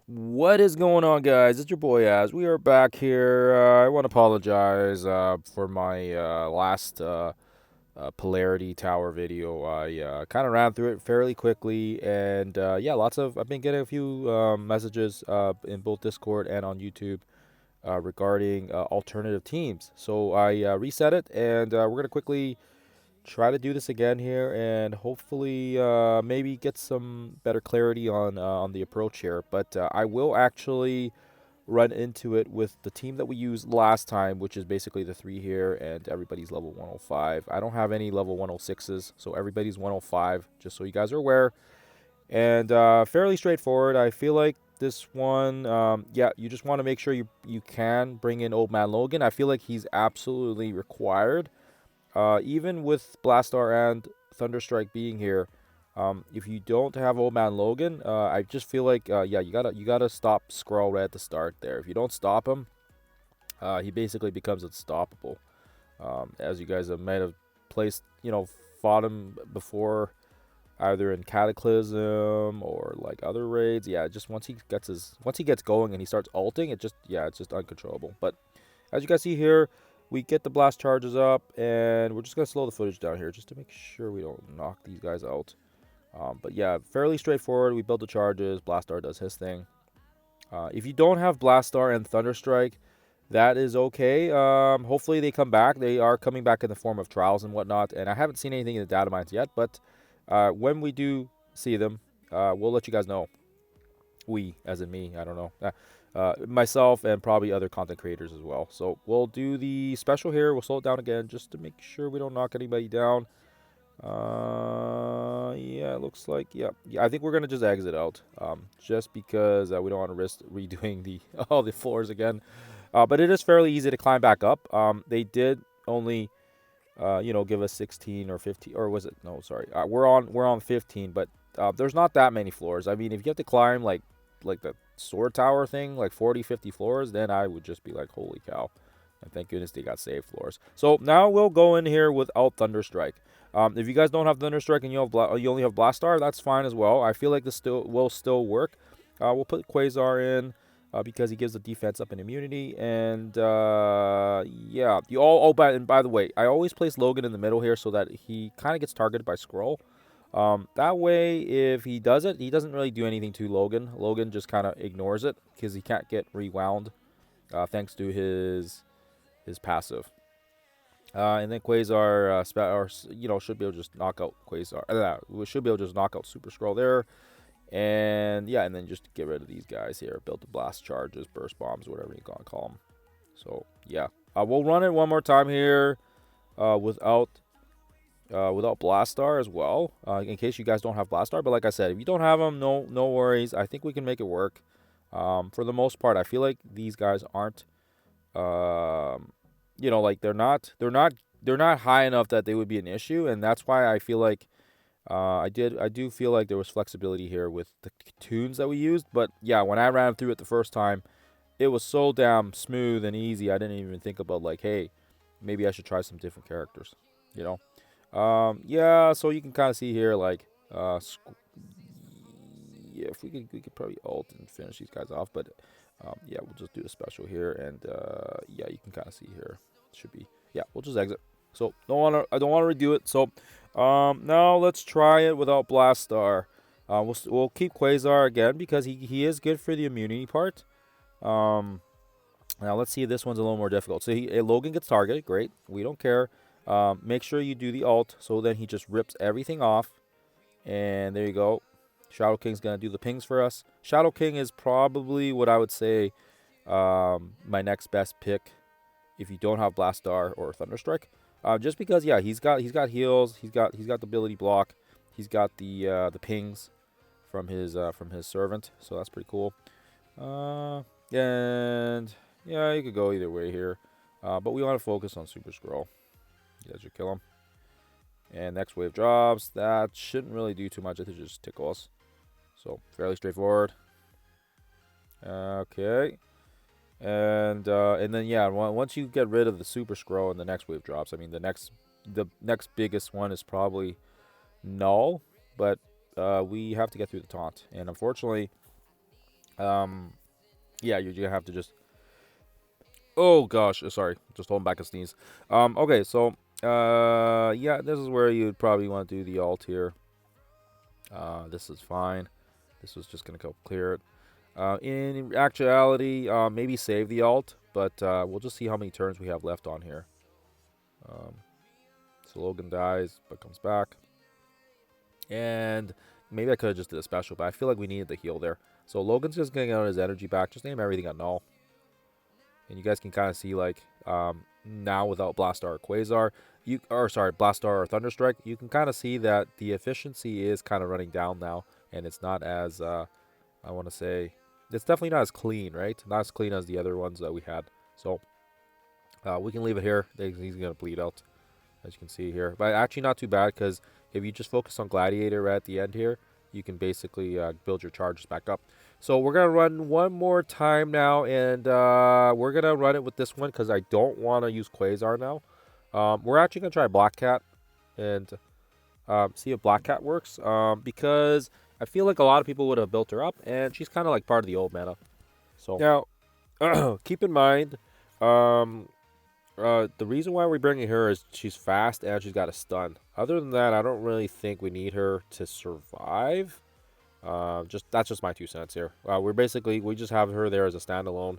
What is going on, guys? It's your boy Az. We are back here. I want to apologize for my last Polarity Tower video. I kind of ran through it fairly quickly, and yeah, I've been getting a few messages in both Discord and on YouTube regarding alternative teams. So I reset it, and we're gonna quickly try to do this again here, and hopefully maybe get some better clarity on the approach here. But I will actually run into it with the team that we used last time, which is basically the three here, and everybody's level 105. I don't have any level 106s, so everybody's 105, just so you guys are aware. And fairly straightforward. I feel like this one, yeah, you just want to make sure you can bring in Old Man Logan. I feel like he's absolutely required, even with Blastaar and Thunderstrike being here. If you don't have Old Man Logan, I just feel like yeah, you gotta stop Skrull right at the start there. If you don't stop him, he basically becomes unstoppable. As you guys might have placed, fought him before, either in Cataclysm or like other raids. Yeah, just once he gets going and he starts ulting, it's just uncontrollable. But as you guys see here, we get the blast charges up, and we're just going to slow the footage down here just to make sure we don't knock these guys out. But yeah, fairly straightforward. We build the charges. Blastaar does his thing. If you don't have Blastaar and Thunderstrike, that is okay. Hopefully they come back. They are coming back in the form of trials and whatnot, and I haven't seen anything in the data mines yet, but when we do see them, we'll let you guys know. We, as in me, I don't know. Myself and probably other content creators as well. So we'll do the special here. We'll slow it down again just to make sure we don't knock anybody down. Yeah, it looks like, yeah. I think we're gonna just exit out, just because we don't want to risk redoing the all the floors again. But it is fairly easy to climb back up. They did only, give us 16 or 15, or was it? No, sorry. We're on 15, but there's not that many floors. I mean, if you have to climb like the sword tower thing, like 40, 50 floors, then I would just be like, holy cow. And thank goodness they got saved floors. So now we'll go in here without Thunderstrike. If you guys don't have Thunderstrike and you only have Blastaar, that's fine as well. I feel like this will still work. We'll put Quasar in because he gives the defense up in immunity. And yeah, by the way, I always place Logan in the middle here so that he kind of gets targeted by Skrull. That way, if he does it, he doesn't really do anything to Logan. Logan just kind of ignores it because he can't get rewound thanks to his passive. And then Quasar, should be able to just knock out Quasar. We should be able to just knock out Super Skrull there. And yeah, and then just get rid of these guys here. Build the blast charges, burst bombs, whatever you gonna call them. So yeah, we'll run it one more time here without Blastaar as well, in case you guys don't have Blastaar. But like I said, if you don't have them, no worries. I think we can make it work. For the most part, I feel like these guys aren't, like they're not high enough that they would be an issue, and that's why I feel like I do feel like there was flexibility here with the tunes that we used. But yeah, when I ran through it the first time, it was so damn smooth and easy. I didn't even think about like, hey, maybe I should try some different characters, you know. Yeah, so you can kind of see here, like, yeah, if we could probably ult and finish these guys off, but yeah, we'll just do a special here, and yeah, you can kind of see here, should be, yeah, we'll just exit. So I don't want to redo it. So now let's try it without Blastaar. We'll keep Quasar again because he is good for the immunity part. Um, Now let's see if this one's a little more difficult. So Logan gets targeted. Great. We don't care. Make sure you do the ult, so then he just rips everything off. And there you go. Shadow King's going to do the pings for us. Shadow King is probably what I would say my next best pick if you don't have Blastaar or Thunderstrike. Just because, yeah, he's got heals. He's got the ability block. He's got the pings from his servant. So that's pretty cool. And yeah, you could go either way here. But we want to focus on Super Skrull. You guys should kill him. And next wave drops. That shouldn't really do too much. I think it just tickle us. So fairly straightforward. Okay. And then yeah, once you get rid of the Super Skrull and the next wave drops, I mean the next biggest one is probably Null, but we have to get through the taunt. And unfortunately, Yeah, you're gonna have to just. Oh gosh, sorry, just holding back a sneeze. Okay, so yeah, this is where you'd probably want to do the alt here. This is fine. This was just gonna go clear it. In actuality, maybe save the alt, but we'll just see how many turns we have left on here. Um, so Logan dies, but comes back. And maybe I could have just did a special, but I feel like we needed the heal there. So Logan's just getting out his energy back. Just name everything at null. And you guys can kind of see, like, now without Blastaar or Quasar, Blastaar or Thunderstrike, you can kind of see that the efficiency is kind of running down now. And it's not as, I want to say, it's definitely not as clean, right? Not as clean as the other ones that we had. So we can leave it here. He's going to bleed out, as you can see here. But actually not too bad, because if you just focus on Gladiator right at the end here, you can basically build your charges back up. So we're going to run one more time now, and we're going to run it with this one because I don't want to use Quasar now. We're actually going to try Black Cat and see if Black Cat works, because I feel like a lot of people would have built her up, and she's kind of like part of the old meta. So now, keep in mind, the reason why we're bringing her is she's fast and she's got a stun. Other than that, I don't really think we need her to survive. That's just my 2 cents here. We just have her there as a standalone,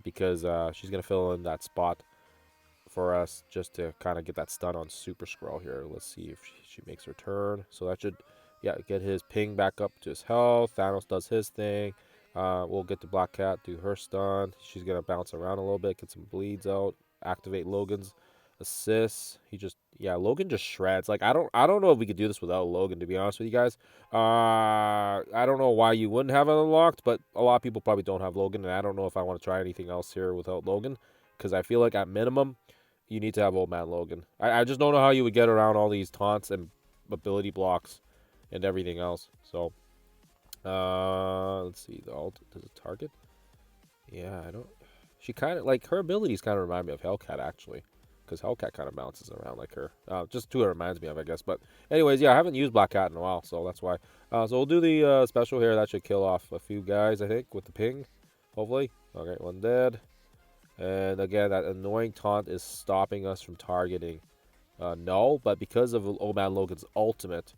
because she's gonna fill in that spot for us just to kind of get that stun on Super Scroll here. Let's see if she makes her turn. So that should, yeah, get his ping back up to his health. Thanos does his thing. We'll get the Black Cat, do her stun. She's gonna bounce around a little bit, get some bleeds out, activate Logan's assists. Logan just shreds. Like I don't know if we could do this without Logan, to be honest with you guys. I don't know why you wouldn't have it unlocked, but a lot of people probably don't have Logan, and I don't know if I want to try anything else here without Logan, because I feel like at minimum you need to have Old Man Logan. I just don't know how you would get around all these taunts and ability blocks and everything else. So, let's see. The alt, does it target? Yeah, I don't. She kind of, like, her abilities kind of remind me of Hellcat, actually. Because Hellcat kind of bounces around like her. Just who it reminds me of, I guess. But, anyways, yeah, I haven't used Black Cat in a while, so that's why. So we'll do the special here. That should kill off a few guys, I think, with the ping. Hopefully. Okay, one dead. And again, that annoying taunt is stopping us from targeting Null, but because of Old Man Logan's ultimate,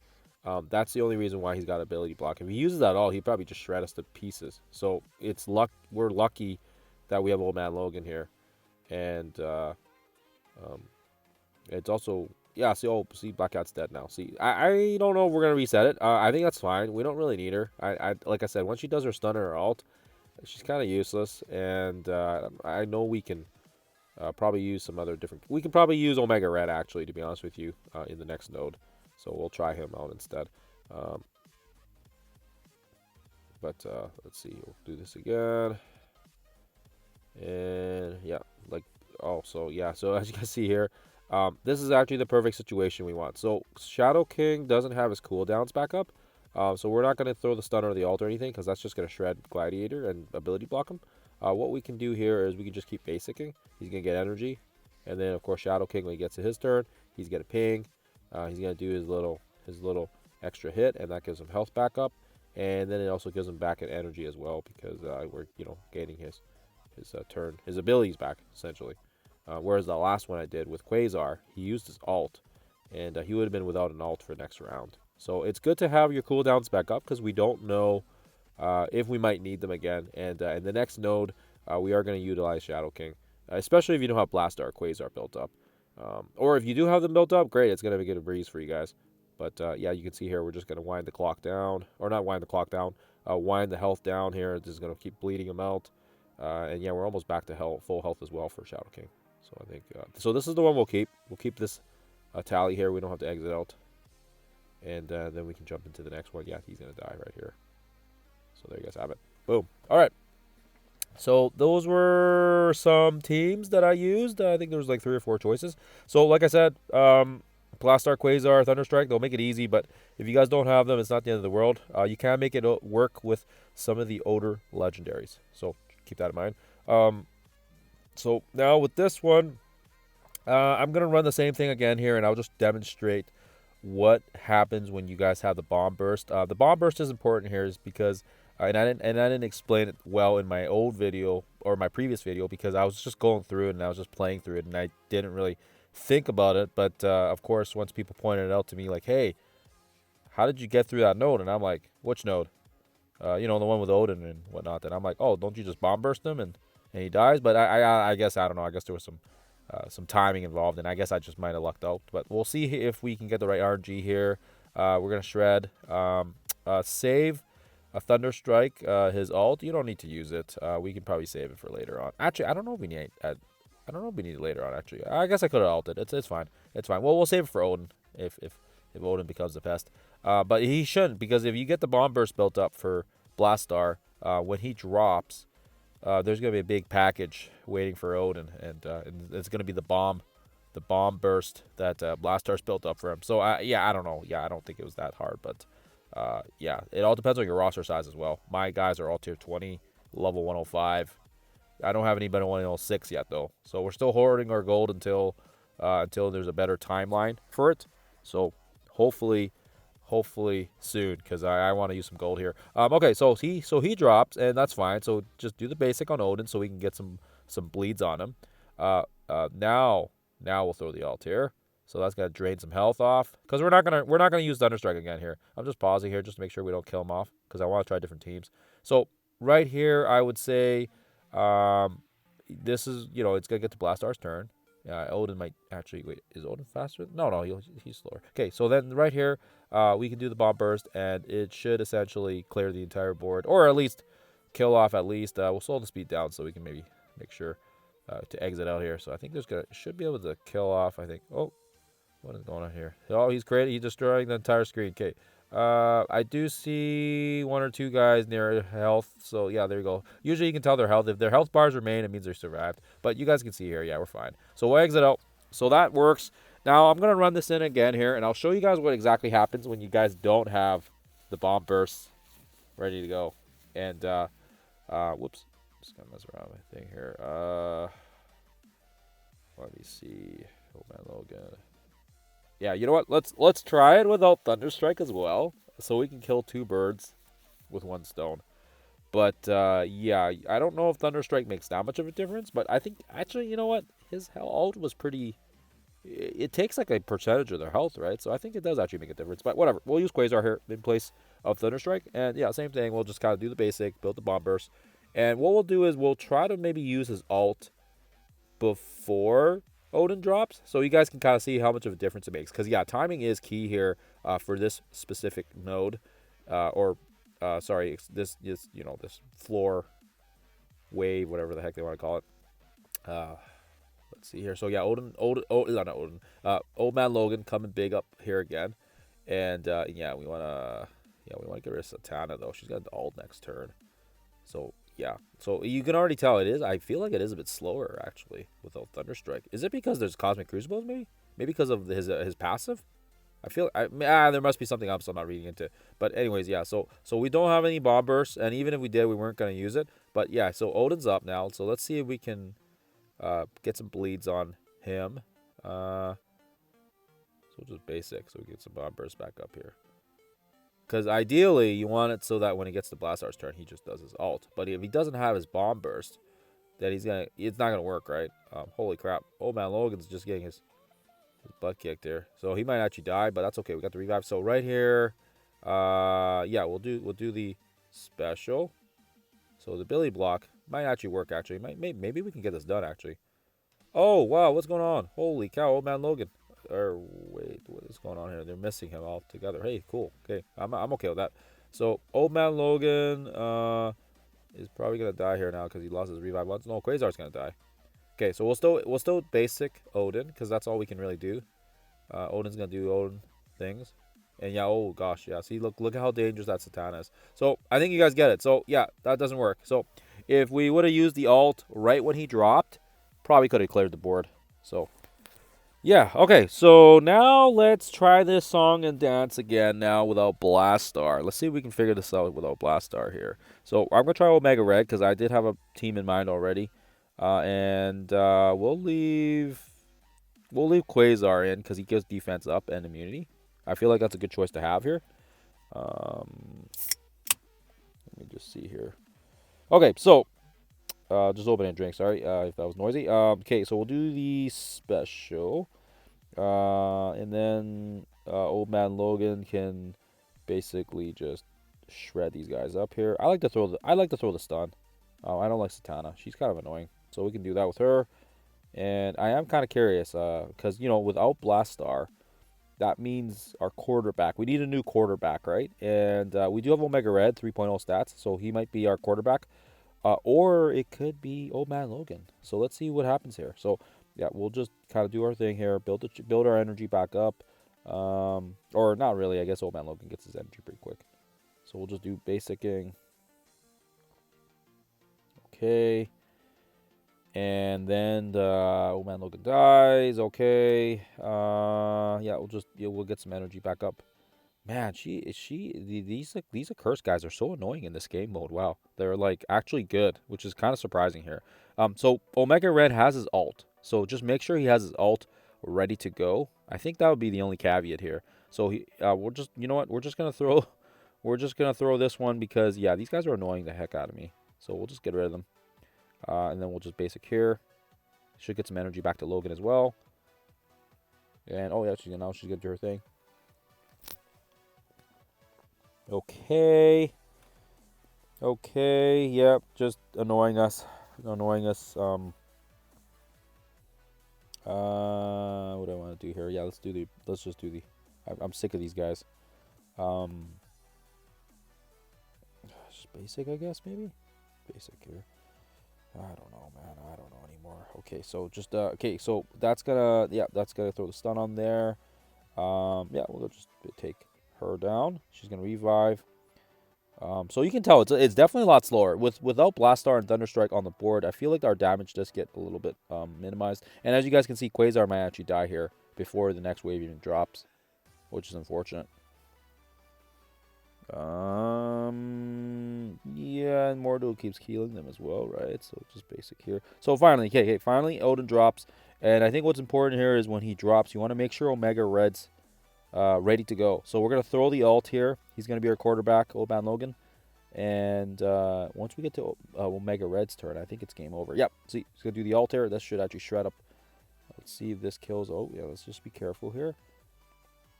that's the only reason why he's got ability block. If he uses that at all, he'd probably just shred us to pieces. So it's we're lucky that we have Old Man Logan here, and it's also, yeah. See, Black Cat's dead now. See, I don't know if we're gonna reset it. I think that's fine. We don't really need her. Like I said, once she does her stun or her alt, she's kind of useless, and I know we can probably use some other different. We can probably use Omega Red, actually, to be honest with you, in the next node. So we'll try him out instead. Let's see. We'll do this again, and yeah, so as you can see here, this is actually the perfect situation we want. So Shadow King doesn't have his cooldowns back up. So we're not going to throw the stun or the ult or anything, because that's just going to shred Gladiator and ability block him. What we can do here is we can just keep basicking. He's going to get energy. And then, of course, Shadow King, when he gets to his turn, he's going to ping. He's going to do his little extra hit, and that gives him health back up. And then it also gives him back an energy as well, because we're gaining his turn, his abilities back, essentially. Whereas the last one I did with Quasar, he used his ult, and he would have been without an ult for next round. So it's good to have your cooldowns back up, because we don't know if we might need them again. And in the next node, we are going to utilize Shadow King, especially if you don't have Blastaar or Quasar built up. Or if you do have them built up, great, it's going to get a breeze for you guys. But yeah, you can see here, we're just going to wind the clock down. Or not wind the clock down, wind the health down here. This is going to keep bleeding him out. And yeah, we're almost back to full health as well for Shadow King. So I think, so this is the one we'll keep. We'll keep this tally here. We don't have to exit out. And then we can jump into the next one. Yeah, he's going to die right here. So there you guys have it. Boom. All right. So those were some teams that I used. I think there was like 3 or 4 choices. So like I said, Blastaar, Quasar, Thunderstrike, they'll make it easy. But if you guys don't have them, it's not the end of the world. You can make it work with some of the older legendaries. So keep that in mind. So now with this one, I'm going to run the same thing again here, and I'll just demonstrate what happens when you guys have the bomb burst. The bomb burst is important here is because And I didn't explain it well in my old video or my previous video because I was just going through it and I was just playing through it and I didn't really think about it. But of course, once people pointed it out to me, like, "Hey, how did you get through that node?" And I'm like, "Which node?" The one with Odin and whatnot. Then I'm like, "Oh, don't you just bomb burst him and he dies?" But I guess I don't know. I guess there was some timing involved, and I guess I just might have lucked out. But we'll see if we can get the right RNG here. We're gonna shred, save a Thunderstrike, his ult. You don't need to use it. We can probably save it for later on. Actually, I don't know if we need. I don't know if we need it later on. Actually, I guess I could have ulted. It's fine. It's fine. Well, we'll save it for Odin if Odin becomes the pest. But he shouldn't, because if you get the bomb burst built up for Blastaar, when he drops, there's gonna be a big package waiting for Odin, and it's gonna be the bomb burst that Blastaar's built up for him. So yeah, I don't know. Yeah, I don't think it was that hard, but yeah, it all depends on your roster size as well. My guys are all tier 20, level 105. I don't have anybody 106 yet though, so we're still hoarding our gold until there's a better timeline for it. So hopefully soon, because I want to use some gold here. Okay, so he drops, and that's fine. So just do the basic on Odin so we can get some bleeds on him. Now we'll throw the ult here. So that's gonna drain some health off, because we're not gonna use Thunderstrike again here. I'm just pausing here just to make sure we don't kill him off, because I want to try different teams. So right here, I would say, this is, it's gonna get to Blastaar's turn. Odin might actually wait. Is Odin faster? No, he's slower. Okay, so then right here, we can do the bomb burst, and it should essentially clear the entire board, or at least kill off at least. We'll slow the speed down so we can maybe make sure to exit out here. So I think should be able to kill off. I think. Oh, what is going on here? Oh, he's destroying the entire screen. Okay. I do see one or two guys near health. So, yeah, there you go. Usually you can tell their health. If their health bars remain, it means they survived. But you guys can see here, yeah, we're fine. So we'll exit out. So that works. Now, I'm going to run this in again here, and I'll show you guys what exactly happens when you guys don't have the bomb bursts ready to go. And, whoops. Just going to mess around with my thing here. Let me see. Oh, man, Logan. Yeah, you know what? Let's try it without Thunderstrike as well, so we can kill two birds with one stone. But yeah, I don't know if Thunderstrike makes that much of a difference, but I think actually, you know what? His ult was pretty. It takes like a percentage of their health, right? So I think it does actually make a difference. But whatever, we'll use Quasar here in place of Thunderstrike, and yeah, same thing. We'll just kind of do the basic, build the bomb burst, and what we'll do is we'll try to maybe use his ult before Odin drops, so you guys can kind of see how much of a difference it makes. Because yeah, timing is key here for this specific node, sorry, this floor wave, whatever the heck they want to call it. Let's see here. So yeah, not Odin. Old Man Logan coming big up here again, and yeah, we wanna get rid of Satana though. She's got the ult next turn, so. Yeah, so you can already tell it is. I feel like it is a bit slower actually without Thunderstrike. Is it because there's Cosmic Crucibles? Maybe because of his passive. There must be something else I'm not reading into. But anyways, yeah. So we don't have any bomb bursts, and even if we did, we weren't gonna use it. But yeah, so Odin's up now. So let's see if we can get some bleeds on him. So just basic, so we get some bomb bursts back up here. Because ideally, you want it so that when he gets to Blastaar's turn, he just does his ult. But if he doesn't have his bomb burst, then it's not gonna work, right? Holy crap! Old Man Logan's just getting his butt kicked here, so he might actually die, but that's okay. We got the revive. So right here, yeah, we'll do the special. So the ability block might actually work. Actually, maybe we can get this done. Actually. Oh wow, what's going on? Holy cow, Old Man Logan. Or wait, what is going on here? They're missing him all together. Hey, cool. Okay, I'm okay with that. So Old Man Logan is probably gonna die here now because he lost his revive once. No, Quasar's gonna die. Okay, so we'll still basic Odin because that's all we can really do. Odin's gonna do Odin things, and yeah, oh gosh, yeah. See, look at how dangerous that Satana is. So I think you guys get it. So yeah, that doesn't work. So if we would have used the ult right when he dropped, probably could have cleared the board. So. Yeah, okay, so now let's try this song and dance again now without Blastaar. Let's see if we can figure this out without Blastaar here. So I'm going to try Omega Red because I did have a team in mind already. And we'll leave Quasar in because he gives defense up and immunity. I feel like that's a good choice to have here. Let Let me just see here. Okay, so just opening a drink. Sorry if that was noisy. Okay, so we'll do the special, and then Old Man Logan can basically just shred these guys up here. I like to throw the stun. I don't like Satana. She's kind of annoying, so we can do that with her. And I am kind of curious, because without Blastaar, that means our quarterback. We need a new quarterback, right? And we do have Omega Red 3.0 stats, so he might be our quarterback. Or it could be Old Man Logan. So let's see what happens here. So yeah, we'll just kind of do our thing here, build our energy back up. Or not really. I guess Old Man Logan gets his energy pretty quick. So we'll just do basicing. Okay. And then the Old Man Logan dies. Okay. Yeah, we'll get some energy back up. Man, these accursed guys are so annoying in this game mode. Wow, they're like actually good, which is kind of surprising here. So Omega Red has his ult, so just make sure he has his ult ready to go. I think that would be the only caveat here. So we're just, you know what, we're just gonna throw this one because yeah, these guys are annoying the heck out of me. So we'll just get rid of them, and then we'll just basic here. Should get some energy back to Logan as well. And oh yeah, she's gonna do her thing. Okay. Okay, yep, just annoying us. What do I want to do here? Yeah, let's just do the I'm sick of these guys. Just basic, I guess, maybe? Basic here. I don't know, man. I don't know anymore. Okay, so just okay, so that's gonna throw the stun on there. Yeah, we'll just take her down. She's gonna revive. So you can tell it's definitely a lot slower. Without Blastaar and Thunderstrike on the board, I feel like our damage does get a little bit minimized. And as you guys can see, Quasar might actually die here before the next wave even drops, which is unfortunate. Yeah, and Mordo keeps healing them as well, right? So just basic here. So finally, okay, finally Odin drops, and I think what's important here is when he drops, you want to make sure Omega Red's ready to go. So we're gonna throw the ult here. He's gonna be our quarterback, Old Man Logan. And once we get to Omega Red's turn, I think it's game over. Yep. See, he's gonna do the ult here. This should actually shred up. Let's see if this kills. Oh yeah, let's just be careful here.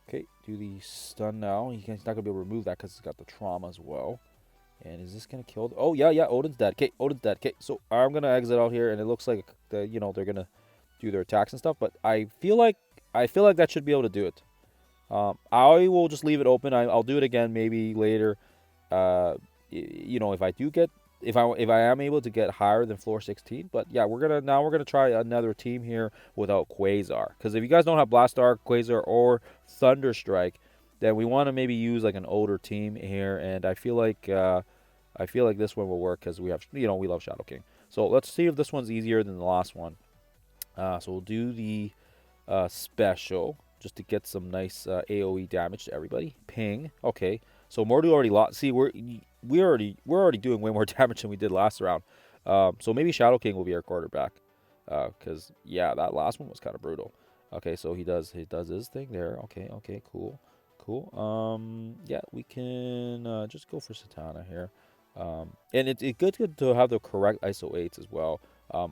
Okay, do the stun now. He's not gonna be able to remove that because it's got the trauma as well. And is this gonna kill? Oh yeah, Odin's dead. Okay, Odin's dead. Okay, so I'm gonna exit out here, and it looks like they're gonna do their attacks and stuff. But I feel like that should be able to do it. I will just leave it open. I'll do it again maybe later. If I am able to get higher than floor 16. But yeah, we're gonna try another team here without Quasar. Because if you guys don't have Blastaar, Quasar, or Thunderstrike, then we want to maybe use like an older team here. And I feel like this one will work because we love Shadow King. So let's see if this one's easier than the last one. So we'll do the special just to get some nice AOE damage to everybody. Ping. Okay. So Mordu already lost. See, we're already doing way more damage than we did last round. So maybe Shadow King will be our quarterback. Cause yeah, that last one was kind of brutal. Okay, so he does his thing there. Okay, cool. Yeah, we can just go for Satana here. And it's good to have the correct ISO 8s as well.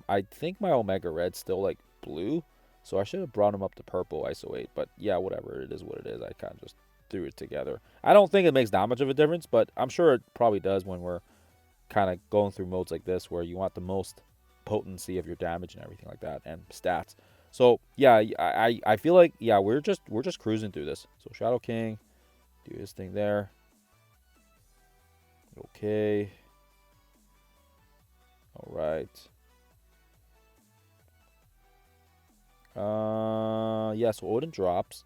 I think my Omega Red's still like blue, so I should have brought him up to purple ISO 8. But yeah, whatever, it is what it is. I kind of just threw it together. I don't think it makes that much of a difference, but I'm sure it probably does when we're kind of going through modes like this where you want the most potency of your damage and everything like that and stats. So yeah, I feel like yeah, we're just cruising through this. So Shadow King, do his thing there. Okay. All right. Yeah, so Odin drops.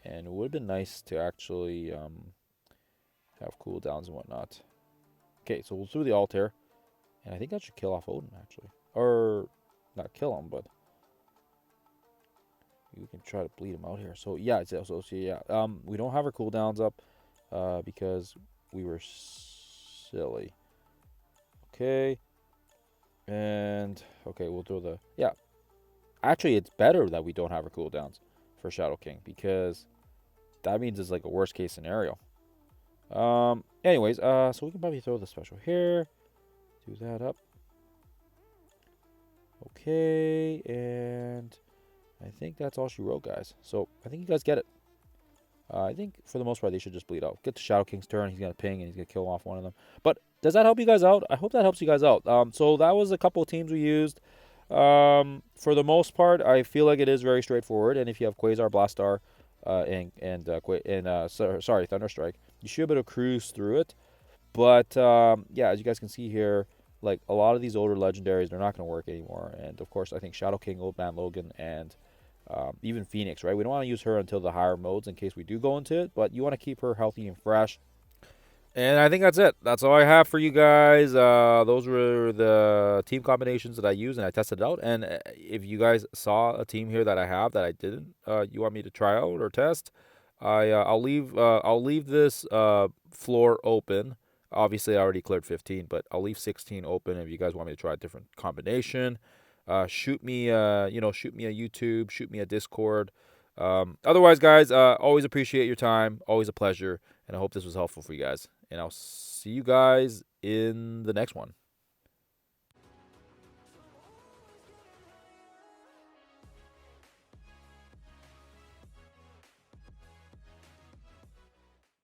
And it would have been nice to actually have cooldowns and whatnot. Okay, so we'll do the altar. And I think that should kill off Odin, actually. Or, not kill him, but we can try to bleed him out here. So, yeah, we don't have our cooldowns up because we were silly. Okay. And, okay, we'll throw the... Yeah. Actually, it's better that we don't have our cooldowns for Shadow King because that means it's like a worst case scenario. Anyways, so we can probably throw the special here. Do that up. Okay, and I think that's all she wrote, guys. So I think you guys get it. I think for the most part they should just bleed out. Get to Shadow King's turn. He's gonna ping and he's gonna kill off one of them. But does that help you guys out? I hope that helps you guys out. So that was a couple of teams we used. For the most part, I feel like it is very straightforward. And if you have Quasar, Blastaar, sorry, Thunderstrike, you should be able to cruise through it. But yeah, as you guys can see here, like a lot of these older legendaries, they're not going to work anymore. And of course, I think Shadow King, Old Man Logan, and even Phoenix, right? We don't want to use her until the higher modes in case we do go into it, but you want to keep her healthy and fresh. And I think that's it. That's all I have for you guys. Those were the team combinations that I used and I tested it out. And if you guys saw a team here that I have that I didn't, you want me to try out or test, I'll leave this floor open. Obviously, I already cleared 15, but I'll leave 16 open if you guys want me to try a different combination. Shoot me, shoot me a YouTube, shoot me a Discord. Otherwise, guys, always appreciate your time. Always a pleasure. And I hope this was helpful for you guys. And I'll see you guys in the next one.